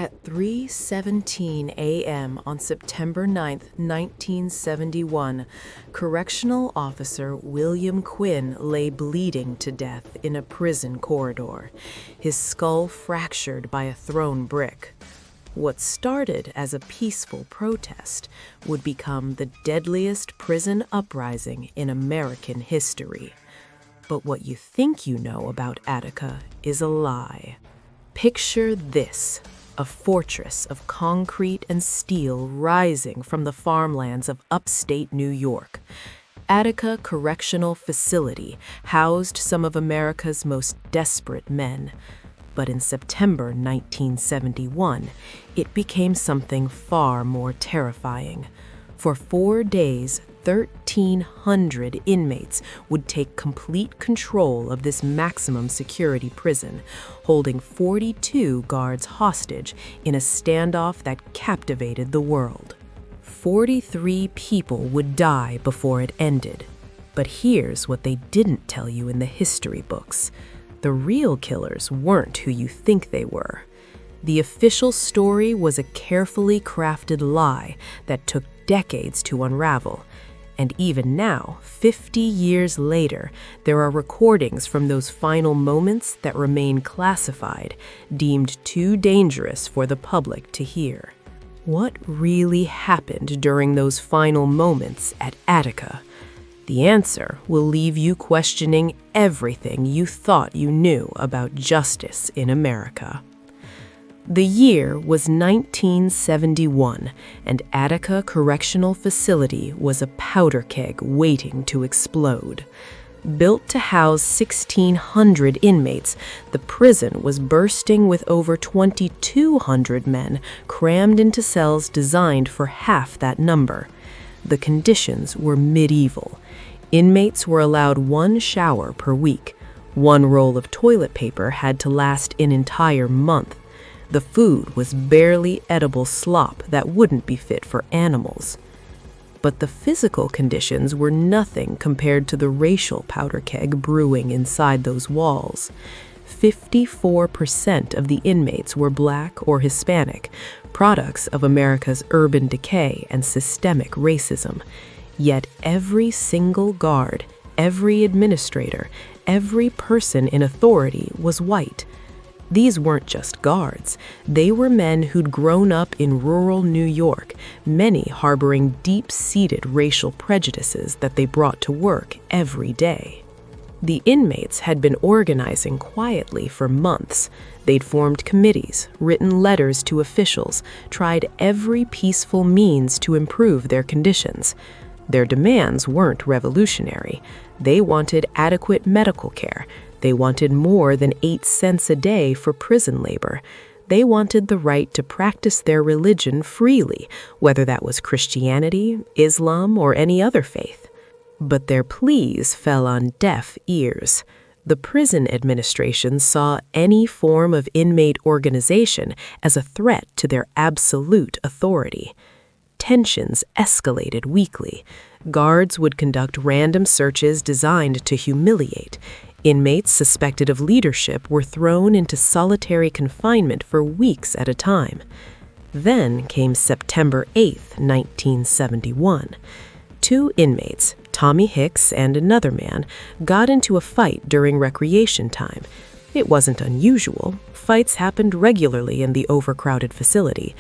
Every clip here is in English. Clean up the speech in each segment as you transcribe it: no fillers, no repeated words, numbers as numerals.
At 3:17 a.m. on September 9, 1971, Correctional Officer William Quinn lay bleeding to death in a prison corridor, his skull fractured by a thrown brick. What started as a peaceful protest would become the deadliest prison uprising in American history. But what you think you know about Attica is a lie. Picture this. A fortress of concrete and steel rising from the farmlands of upstate New York. Attica Correctional Facility housed some of America's most desperate men. But in September 1971, it became something far more terrifying. For 4 days, 1,300 inmates would take complete control of this maximum security prison, holding 42 guards hostage in a standoff that captivated the world. 43 people would die before it ended. But here's what they didn't tell you in the history books. The real killers weren't who you think they were. The official story was a carefully crafted lie that took decades to unravel. And even now, 50 years later, there are recordings from those final moments that remain classified, deemed too dangerous for the public to hear. What really happened during those final moments at Attica? The answer will leave you questioning everything you thought you knew about justice in America. The year was 1971, and Attica Correctional Facility was a powder keg waiting to explode. Built to house 1,600 inmates, the prison was bursting with over 2,200 men crammed into cells designed for half that number. The conditions were medieval. Inmates were allowed 1 shower per week. 1 roll of toilet paper had to last an entire month. The food was barely edible slop that wouldn't be fit for animals. But the physical conditions were nothing compared to the racial powder keg brewing inside those walls. 54% of the inmates were Black or Hispanic, products of America's urban decay and systemic racism. Yet every single guard, every administrator, every person in authority was white. These weren't just guards. They were men who'd grown up in rural New York, many harboring deep-seated racial prejudices that they brought to work every day. The inmates had been organizing quietly for months. They'd formed committees, written letters to officials, tried every peaceful means to improve their conditions. Their demands weren't revolutionary. They wanted adequate medical care. They wanted more than 8 cents a day for prison labor. They wanted the right to practice their religion freely, whether that was Christianity, Islam, or any other faith. But their pleas fell on deaf ears. The prison administration saw any form of inmate organization as a threat to their absolute authority. Tensions escalated weekly. Guards would conduct random searches designed to humiliate. Inmates suspected of leadership were thrown into solitary confinement for weeks at a time. Then came September 8, 1971. 2 inmates, Tommy Hicks and another man, got into a fight during recreation time. It wasn't unusual. Fights happened regularly in the overcrowded facility.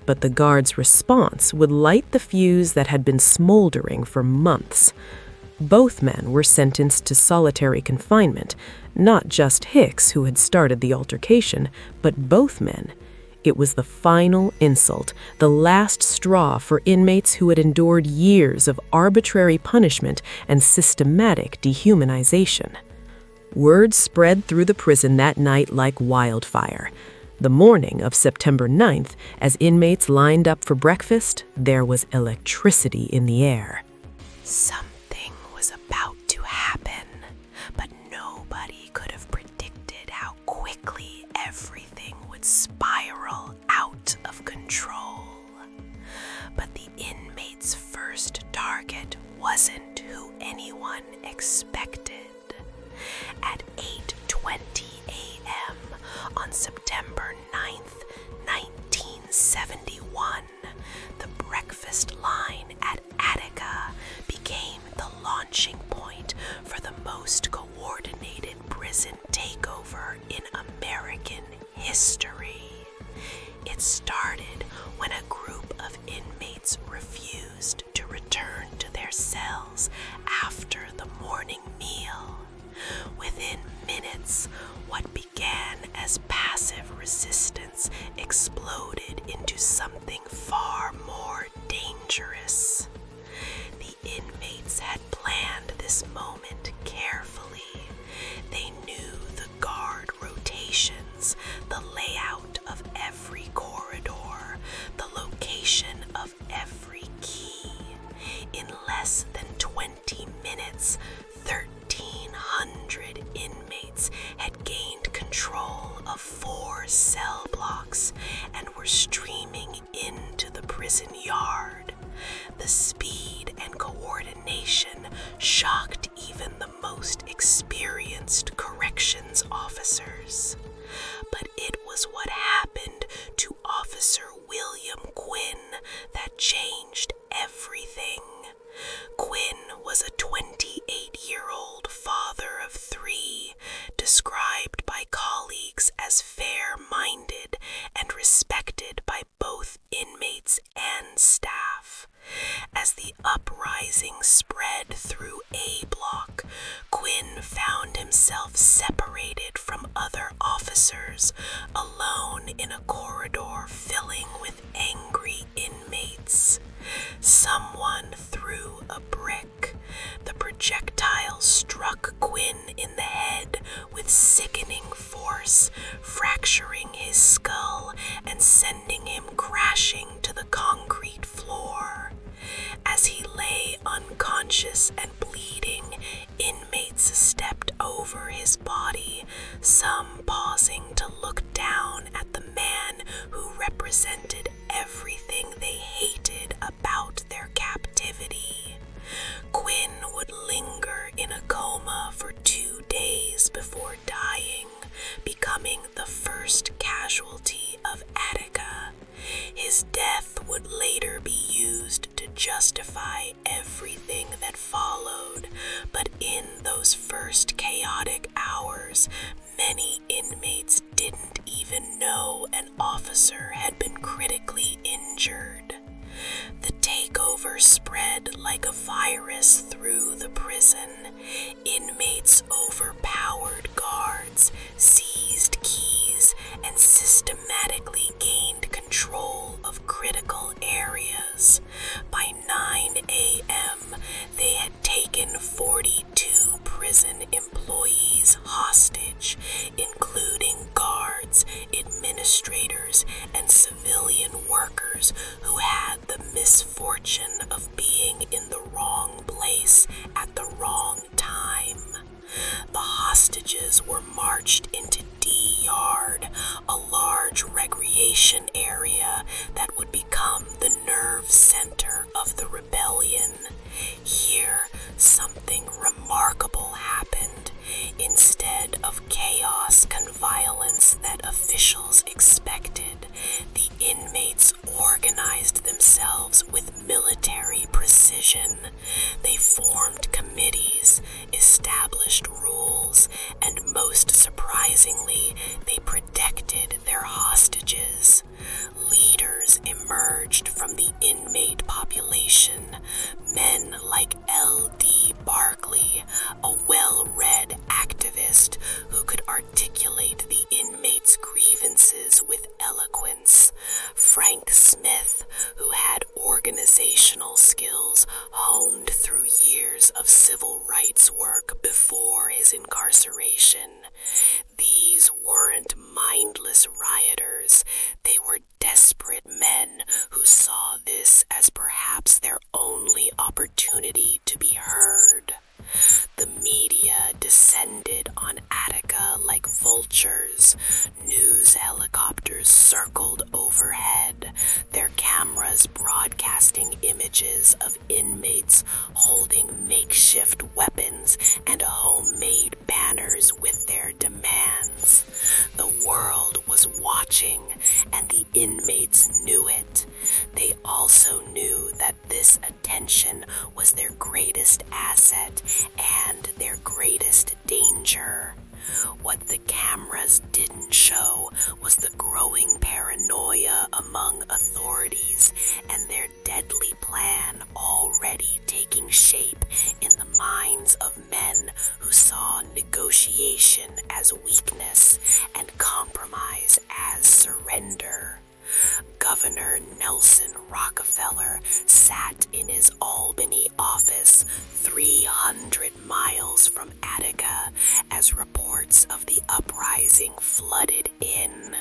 But the guards' response would light the fuse that had been smoldering for months. Both men were sentenced to solitary confinement, not just Hicks, who had started the altercation, but both men. It was the final insult, the last straw for inmates who had endured years of arbitrary punishment and systematic dehumanization. Word spread through the prison that night like wildfire. The morning of September 9th, as inmates lined up for breakfast, there was electricity in the air. Something was about to happen, but nobody could have predicted how quickly everything would spiral out of control. But the inmates' first target wasn't who anyone expected. At 8:20 a.m. on September 9th, 1971, It started when a group of inmates refused to return to their cells after the morning meal. Within minutes, what began as passive resistance exploded into something far more dangerous. The inmates had planned this moment carefully. They knew the guard rotations, the layout of every corridor, the location of every key. In less than 20 minutes, 1,300 inmates had gained control of 4 cell blocks and were streaming into the prison yard. The speed and coordination shocked even the most experienced corrections officers. But it was what happened to Officer William Quinn that changed everything. Quinn was a 28-year-old father of 3, described by colleagues as fair-minded and respected by both inmates and staff. As the uprising spread through A block, Quinn found himself separated from other officers, alone in a corridor filling with angry inmates. Someone threw a brick. The projectile struck Quinn in the head with sickening force, fracturing his skull and sending him crashing to the concrete floor. As he lay unconscious and bleeding, inmates stepped over his body, some pausing to look down at the man who represented everything they hated about their captivity. Quinn would linger in a coma for 2 days before dying, becoming the first casualty of Attica. His death would later be used to justify everything that followed, but in those first chaotic hours, many inmates didn't even know an officer had been critically injured. The takeover spread like a virus through the prison. Inmates overpowered guards, seized keys, and systematically gained control of critical areas. By 9 a.m., they had taken 42 prison employees hostage, including guards, administrators, and civilian workers who had the misfortune of being in the wrong place at the wrong time. The hostages were marched into D Yard, a large recreation area that would become the nerve center of the rebellion. Here, something remarkable happened. Instead of chaos and violence that officials expected, the inmates organized themselves with military precision. They formed committees, established rules, and most surprisingly, they protected their hostages. Leaders emerged from the inmate population, men like LD Barkley, a well-read activist who could articulate the inmates' grievances with eloquence, Frank Smith, who had organizational skills honed through years of civil rights work before his incarceration. These weren't mindless rioters. They were desperate men who saw this as perhaps their only opportunity to be heard. The media descended on Attica like vultures. News helicopters circled overhead, their cameras broadcasting images of inmates holding makeshift weapons and homemade banners with their demands. The world was watching, and the inmates knew it. They also knew that this attention was their greatest asset and their greatest danger. What the cameras didn't show was the growing paranoia among authorities and their deadly plan already taking shape in the minds of men who saw negotiation as weakness and compromise as surrender. Governor Nelson Rockefeller sat in his Albany office 300 miles from Attica as reports of the uprising flooded in.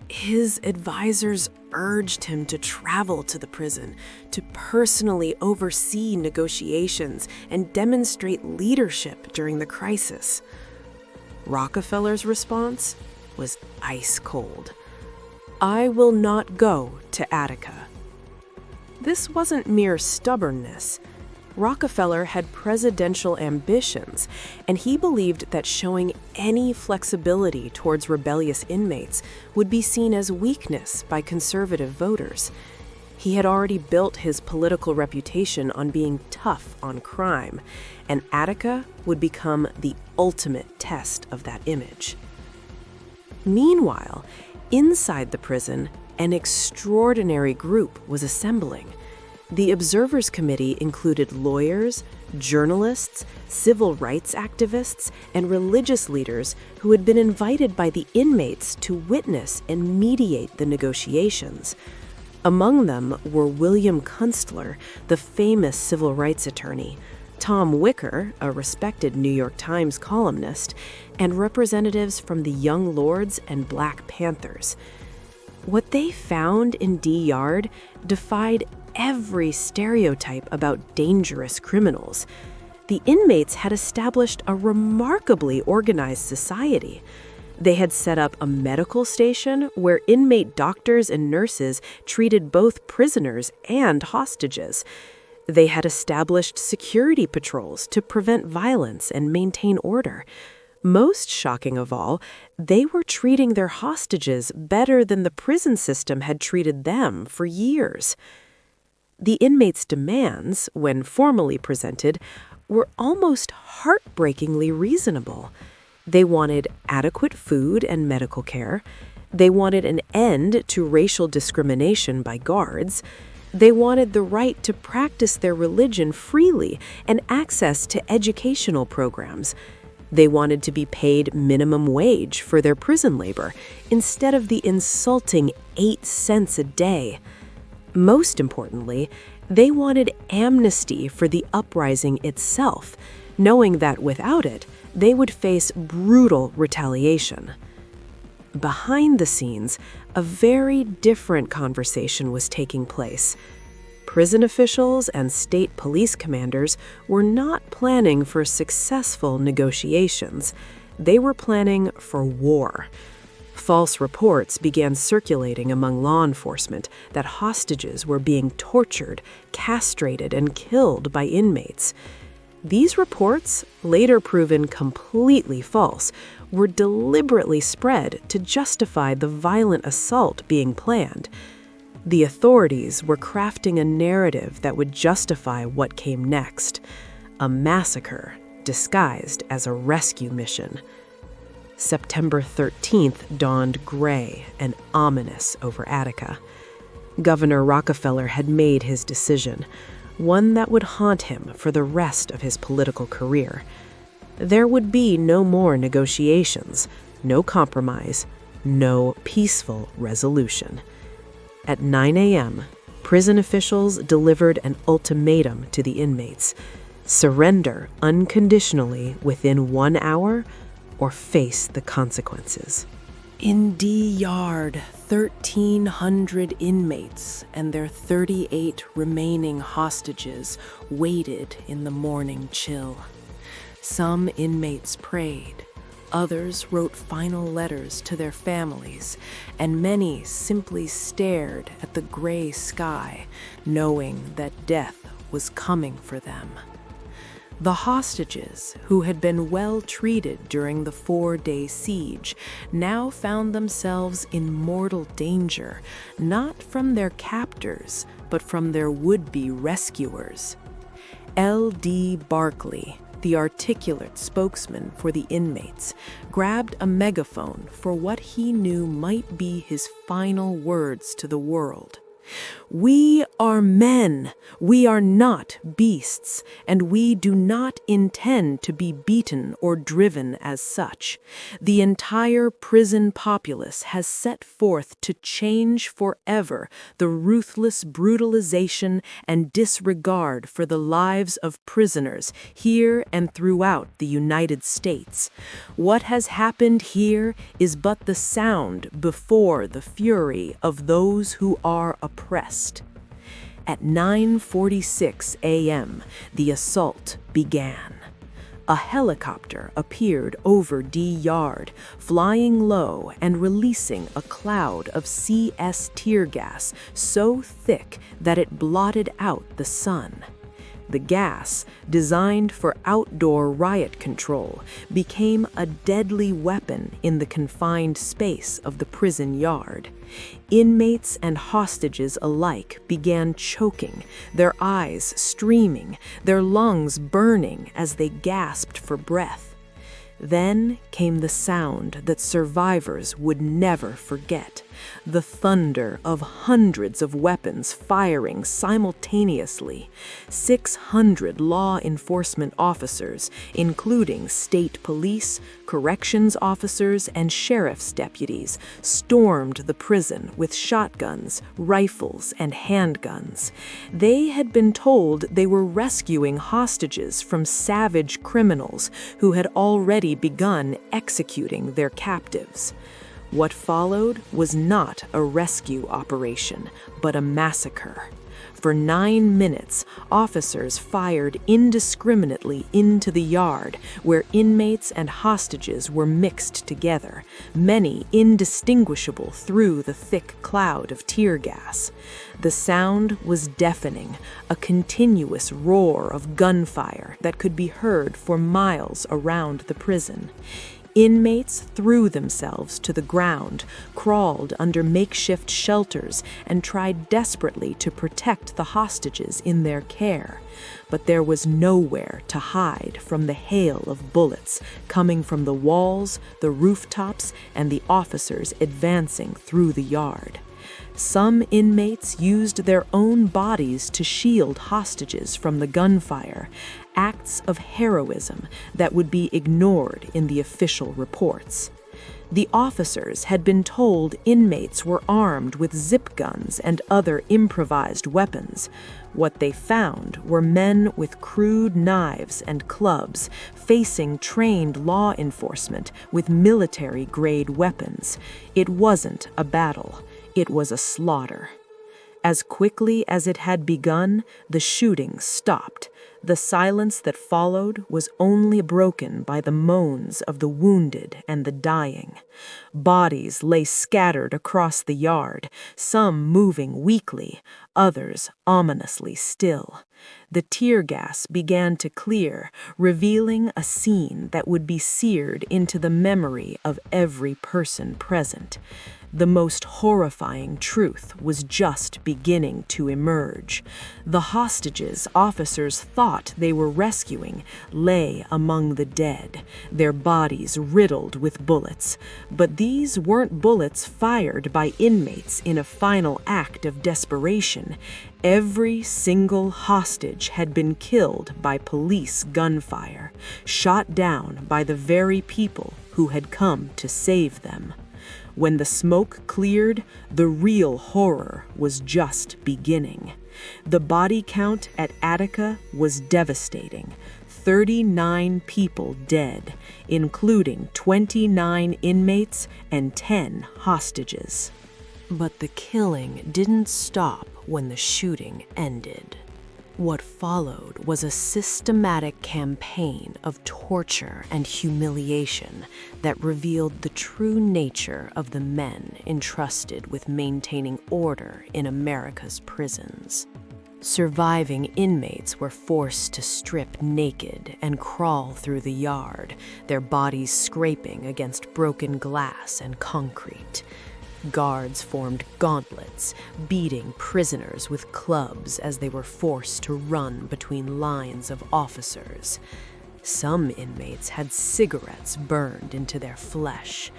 His advisors urged him to travel to the prison, to personally oversee negotiations and demonstrate leadership during the crisis. Rockefeller's response was ice cold. "I will not go to Attica." This wasn't mere stubbornness. Rockefeller had presidential ambitions, and he believed that showing any flexibility towards rebellious inmates would be seen as weakness by conservative voters. He had already built his political reputation on being tough on crime, and Attica would become the ultimate test of that image. Meanwhile, inside the prison, an extraordinary group was assembling. The Observers Committee included lawyers, journalists, civil rights activists, and religious leaders who had been invited by the inmates to witness and mediate the negotiations. Among them were William Kunstler, the famous civil rights attorney, Tom Wicker, a respected New York Times columnist, and representatives from the Young Lords and Black Panthers. What they found in D Yard defied every stereotype about dangerous criminals. The inmates had established a remarkably organized society. They had set up a medical station where inmate doctors and nurses treated both prisoners and hostages. They had established security patrols to prevent violence and maintain order. Most shocking of all, they were treating their hostages better than the prison system had treated them for years. The inmates' demands, when formally presented, were almost heartbreakingly reasonable. They wanted adequate food and medical care. They wanted an end to racial discrimination by guards. They wanted the right to practice their religion freely and access to educational programs. They wanted to be paid minimum wage for their prison labor instead of the insulting 8 cents a day. Most importantly, they wanted amnesty for the uprising itself, knowing that without it, they would face brutal retaliation. Behind the scenes, a very different conversation was taking place. Prison officials and state police commanders were not planning for successful negotiations. They were planning for war. False reports began circulating among law enforcement that hostages were being tortured, castrated, and killed by inmates. These reports, later proven completely false, were deliberately spread to justify the violent assault being planned. The authorities were crafting a narrative that would justify what came next, a massacre disguised as a rescue mission. September 13th dawned gray and ominous over Attica. Governor Rockefeller had made his decision, one that would haunt him for the rest of his political career. There would be no more negotiations, no compromise, no peaceful resolution. At 9 a.m., prison officials delivered an ultimatum to the inmates: surrender unconditionally within 1 hour or face the consequences. In D Yard, 1,300 inmates and their 38 remaining hostages waited in the morning chill. Some inmates prayed, others wrote final letters to their families, and many simply stared at the gray sky, knowing that death was coming for them. The hostages, who had been well treated during the 4-day siege, now found themselves in mortal danger, not from their captors, but from their would-be rescuers. LD Barkley, the articulate spokesman for the inmates, grabbed a megaphone for what he knew might be his final words to the world. "We are men, we are not beasts, and we do not intend to be beaten or driven as such. The entire prison populace has set forth to change forever the ruthless brutalization and disregard for the lives of prisoners here and throughout the United States. What has happened here is but the sound before the fury of those who are oppressed." At 9:46 a.m., the assault began. A helicopter appeared over D Yard, flying low and releasing a cloud of CS tear gas so thick that it blotted out the sun. The gas, designed for outdoor riot control, became a deadly weapon in the confined space of the prison yard. Inmates and hostages alike began choking, their eyes streaming, their lungs burning as they gasped for breath. Then came the sound that survivors would never forget, the thunder of hundreds of weapons firing simultaneously. 600 law enforcement officers, including state police, corrections officers, and sheriff's deputies, stormed the prison with shotguns, rifles, and handguns. They had been told they were rescuing hostages from savage criminals who had already begun executing their captives. What followed was not a rescue operation, but a massacre. For 9 minutes, officers fired indiscriminately into the yard, where inmates and hostages were mixed together, many indistinguishable through the thick cloud of tear gas. The sound was deafening, a continuous roar of gunfire that could be heard for miles around the prison. Inmates threw themselves to the ground, crawled under makeshift shelters, and tried desperately to protect the hostages in their care. But there was nowhere to hide from the hail of bullets coming from the walls, the rooftops, and the officers advancing through the yard. Some inmates used their own bodies to shield hostages from the gunfire, acts of heroism that would be ignored in the official reports. The officers had been told inmates were armed with zip guns and other improvised weapons. What they found were men with crude knives and clubs, facing trained law enforcement with military-grade weapons. It wasn't a battle. It was a slaughter. As quickly as it had begun, the shooting stopped. The silence that followed was only broken by the moans of the wounded and the dying. Bodies lay scattered across the yard, some moving weakly, others ominously still. The tear gas began to clear, revealing a scene that would be seared into the memory of every person present. The most horrifying truth was just beginning to emerge. The hostages officers thought they were rescuing lay among the dead, their bodies riddled with bullets. But these weren't bullets fired by inmates in a final act of desperation. Every single hostage had been killed by police gunfire, shot down by the very people who had come to save them. When the smoke cleared, the real horror was just beginning. The body count at Attica was devastating. 39 people dead, including 29 inmates and 10 hostages. But the killing didn't stop when the shooting ended. What followed was a systematic campaign of torture and humiliation that revealed the true nature of the men entrusted with maintaining order in America's prisons. Surviving inmates were forced to strip naked and crawl through the yard, their bodies scraping against broken glass and concrete. Guards formed gauntlets, beating prisoners with clubs as they were forced to run between lines of officers. Some inmates had cigarettes burned into their flesh.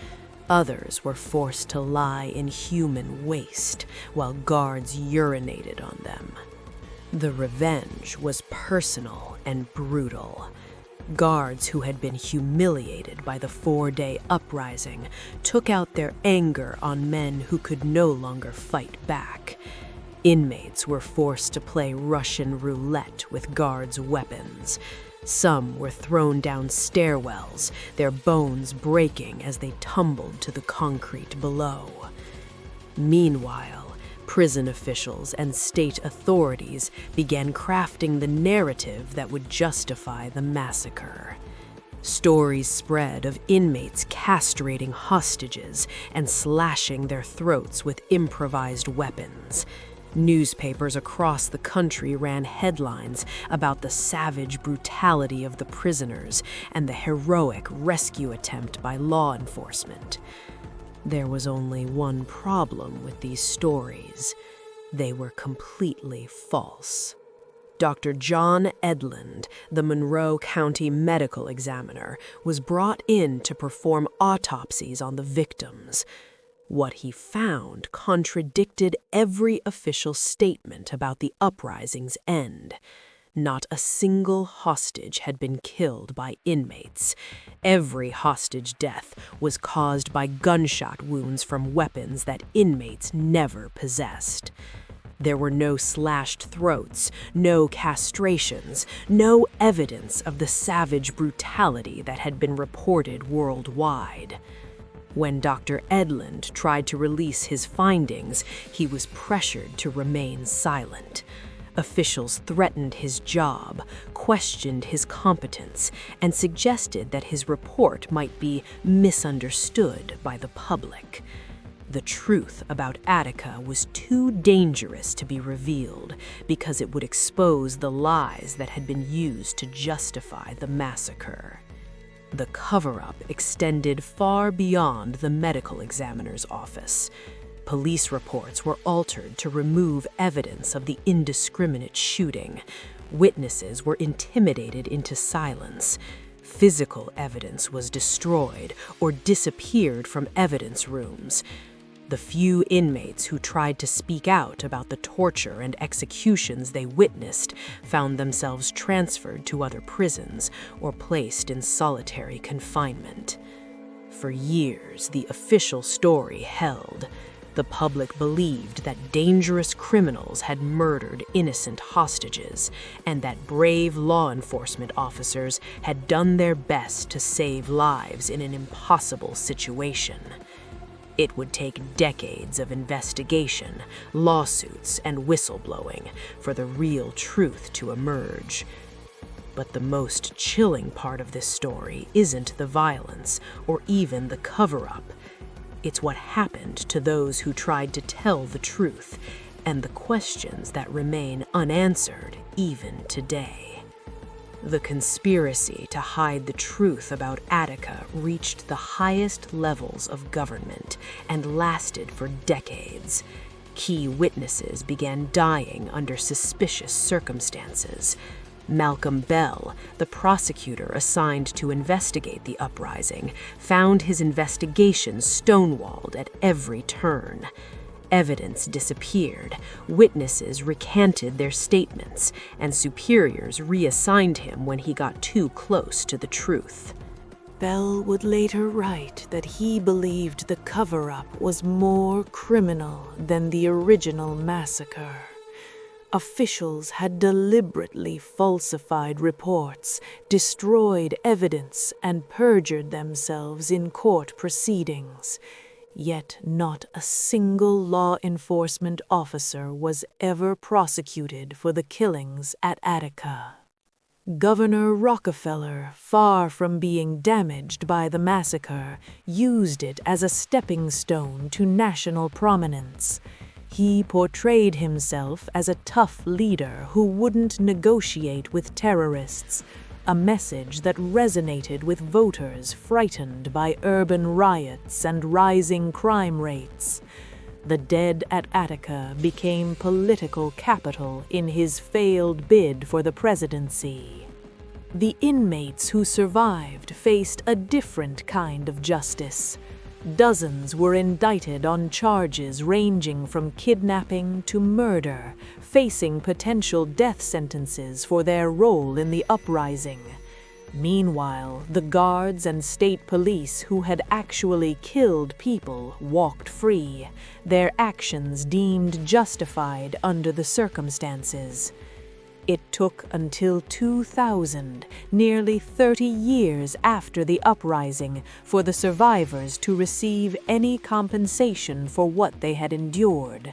Others were forced to lie in human waste while guards urinated on them. The revenge was personal and brutal. Guards who had been humiliated by the 4-day uprising took out their anger on men who could no longer fight back. Inmates were forced to play Russian roulette with guards' weapons. Some were thrown down stairwells, their bones breaking as they tumbled to the concrete below. Meanwhile, prison officials and state authorities began crafting the narrative that would justify the massacre. Stories spread of inmates castrating hostages and slashing their throats with improvised weapons. Newspapers across the country ran headlines about the savage brutality of the prisoners and the heroic rescue attempt by law enforcement. There was only one problem with these stories. They were completely false. Dr. John Edlund, the Monroe County medical examiner, was brought in to perform autopsies on the victims. What he found contradicted every official statement about the uprising's end. Not a single hostage had been killed by inmates. Every hostage death was caused by gunshot wounds from weapons that inmates never possessed. There were no slashed throats, no castrations, no evidence of the savage brutality that had been reported worldwide. When Dr. Edlund tried to release his findings, he was pressured to remain silent. Officials threatened his job, questioned his competence, and suggested that his report might be misunderstood by the public. The truth about Attica was too dangerous to be revealed because it would expose the lies that had been used to justify the massacre. The cover-up extended far beyond the medical examiner's office. Police reports were altered to remove evidence of the indiscriminate shooting. Witnesses were intimidated into silence. Physical evidence was destroyed or disappeared from evidence rooms. The few inmates who tried to speak out about the torture and executions they witnessed found themselves transferred to other prisons or placed in solitary confinement. For years, the official story held. The public believed that dangerous criminals had murdered innocent hostages, and that brave law enforcement officers had done their best to save lives in an impossible situation. It would take decades of investigation, lawsuits, and whistleblowing for the real truth to emerge. But the most chilling part of this story isn't the violence or even the cover-up. It's what happened to those who tried to tell the truth, and the questions that remain unanswered even today. The conspiracy to hide the truth about Attica reached the highest levels of government and lasted for decades. Key witnesses began dying under suspicious circumstances. Malcolm Bell, the prosecutor assigned to investigate the uprising, found his investigation stonewalled at every turn. Evidence disappeared, witnesses recanted their statements, and superiors reassigned him when he got too close to the truth. Bell would later write that he believed the cover-up was more criminal than the original massacre. Officials had deliberately falsified reports, destroyed evidence, and perjured themselves in court proceedings. Yet not a single law enforcement officer was ever prosecuted for the killings at Attica. Governor Rockefeller, far from being damaged by the massacre, used it as a stepping stone to national prominence. He portrayed himself as a tough leader who wouldn't negotiate with terrorists, a message that resonated with voters frightened by urban riots and rising crime rates. The dead at Attica became political capital in his failed bid for the presidency. The inmates who survived faced a different kind of justice. Dozens were indicted on charges ranging from kidnapping to murder, facing potential death sentences for their role in the uprising. Meanwhile, the guards and state police who had actually killed people walked free, their actions deemed justified under the circumstances. It took until 2000, nearly 30 years after the uprising, for the survivors to receive any compensation for what they had endured.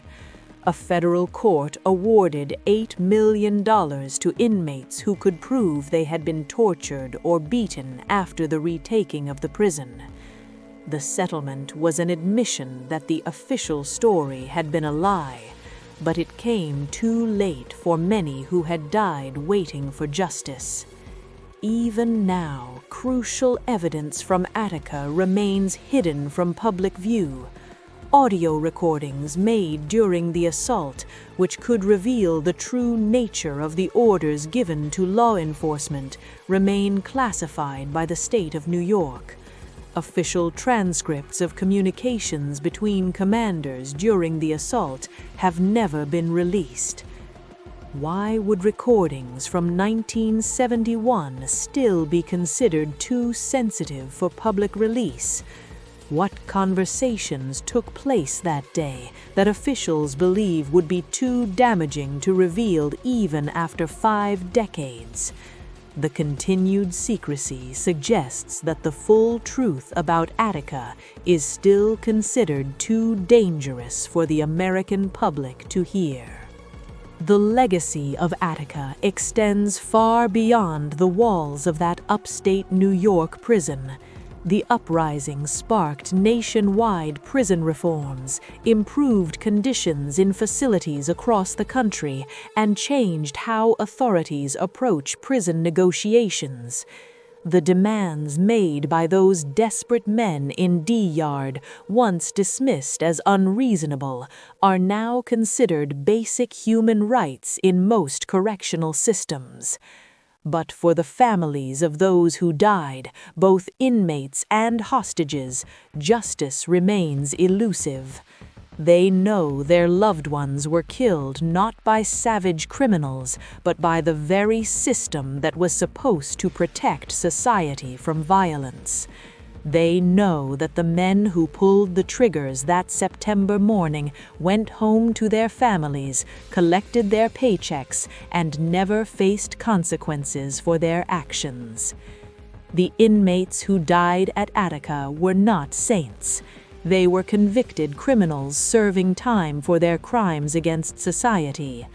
A federal court awarded $8 million to inmates who could prove they had been tortured or beaten after the retaking of the prison. The settlement was an admission that the official story had been a lie, but it came too late for many who had died waiting for justice. Even now, crucial evidence from Attica remains hidden from public view. Audio recordings made during the assault, which could reveal the true nature of the orders given to law enforcement, remain classified by the state of New York. Official transcripts of communications between commanders during the assault have never been released. Why would recordings from 1971 still be considered too sensitive for public release? What conversations took place that day that officials believe would be too damaging to reveal even after 5 decades? The continued secrecy suggests that the full truth about Attica is still considered too dangerous for the American public to hear. The legacy of Attica extends far beyond the walls of that upstate New York prison. The uprising sparked nationwide prison reforms, improved conditions in facilities across the country, and changed how authorities approach prison negotiations. The demands made by those desperate men in D-Yard, once dismissed as unreasonable, are now considered basic human rights in most correctional systems. But for the families of those who died, both inmates and hostages, justice remains elusive. They know their loved ones were killed not by savage criminals, but by the very system that was supposed to protect society from violence. They know that the men who pulled the triggers that September morning went home to their families, collected their paychecks, and never faced consequences for their actions. The inmates who died at Attica were not saints. They were convicted criminals serving time for their crimes against society.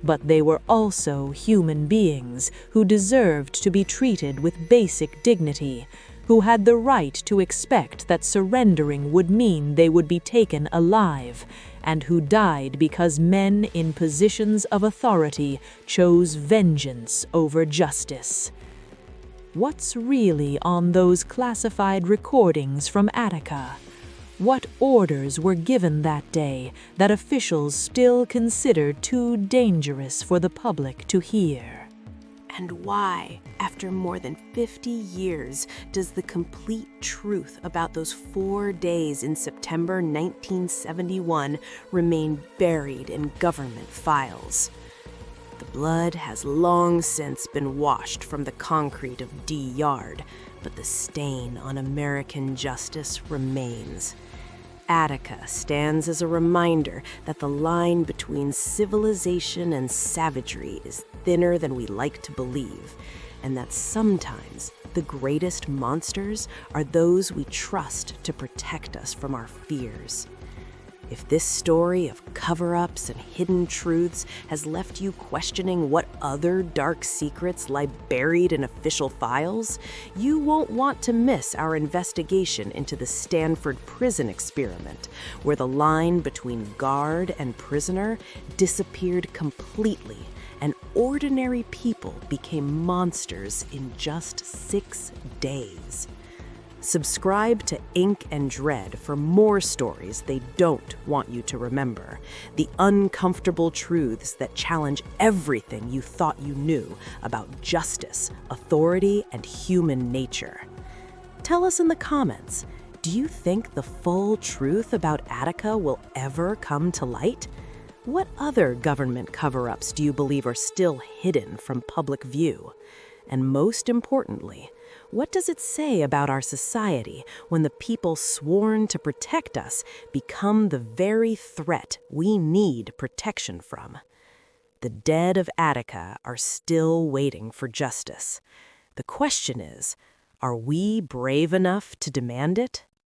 But they were also human beings who deserved to be treated with basic dignity, who had the right to expect that surrendering would mean they would be taken alive, and who died because men in positions of authority chose vengeance over justice. What's really on those classified recordings from Attica? What orders were given that day that officials still consider too dangerous for the public to hear? And why, after more than 50 years, does the complete truth about those 4 days in September 1971 remain buried in government files? The blood has long since been washed from the concrete of D-Yard, but the stain on American justice remains. Attica stands as a reminder that the line between civilization and savagery is thinner than we like to believe, and that sometimes the greatest monsters are those we trust to protect us from our fears. If this story of cover-ups and hidden truths has left you questioning what other dark secrets lie buried in official files, you won't want to miss our investigation into the Stanford prison experiment, where the line between guard and prisoner disappeared completely, and ordinary people became monsters in just 6 days. Subscribe to Ink and Dread for more stories they don't want you to remember. The uncomfortable truths that challenge everything you thought you knew about justice, authority, and human nature. Tell us in the comments, do you think the full truth about Attica will ever come to light? What other government cover-ups do you believe are still hidden from public view? And most importantly, what does it say about our society when the people sworn to protect us become the very threat we need protection from? The dead of Attica are still waiting for justice. The question is, are we brave enough to demand it?